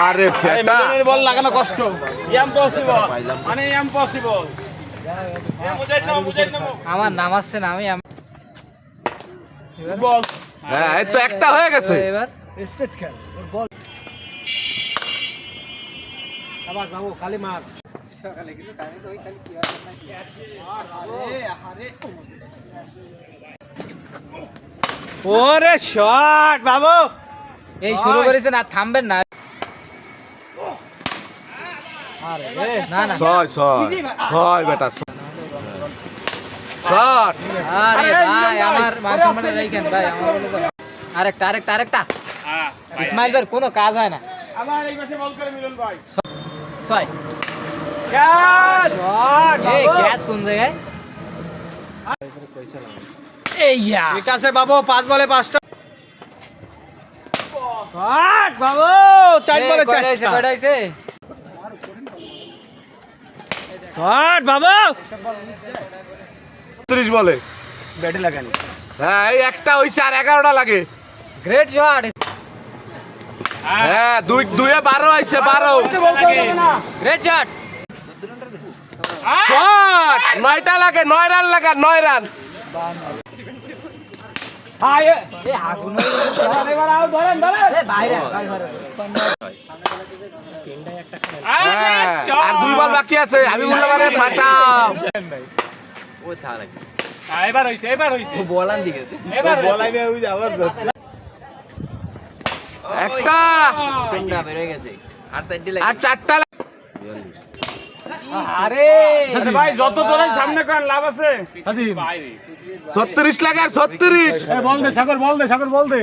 আরে বেটা মিলনের বল লাগানো কষ্ট ইম্পসিবল মানে ইম্পসিবল আমার নাম আসছে না আমি বল হ্যাঁ এই তো একটা হয়ে গেছে এবার স্টেট খেল ওর বল আবার বাবু খালি মার সকালে কিছু খাইনি তো ওই খালি কি ওরে শট বাবু এই শুরু করেছেন আর থামবেন না আরে না না ছয় ছয় ছয় বেটা শট আরে ভাই আমার মান সম্মানে রাখেন ভাই আমার বলে তো আরেকটা আরেকটা আরেকটা ইসমাইল ভাই কোনো কাজ হয় না আবার এই পাশে বল করে মিলন ভাই 6 ক্যাচ এই গ্যাস কোন জায়গায় এই ইয়া ঠিক আছে বাবু 5 বলে 5টা শট বাবু 4 বলে 4টা কয়টা হইছে শট বাবু 30 বলে ব্যাটে লাগানি হ্যাঁ এই একটা হইছে আর 11টা লাগে গ্রেট শট হ্যাঁ দুই দুয়ে 12 আইছে 12 গ্রেট শট শট 9টা লাগে 9 রান লাগে 9 রান হাই এই আগুন এবার আও ধরেন ধরেন এ বাইরে বাইরে হ্যাঁ আর 2 বল বাকি আছে হাবিবুল্লাহ মানে ফাটাও ও ছাড়া এবার হইছে ও বলান দিকেছে এবার বলাই না ওই আবার একটা তিনটা বের হয়ে গেছে আর সাইড দিলে আর 4টা আরে আরে ভাই যত ধরেন সামনে করেন লাভ আছে হাজিম বাইরে 36 লাগে আর 36 বল দে সাগর বল দে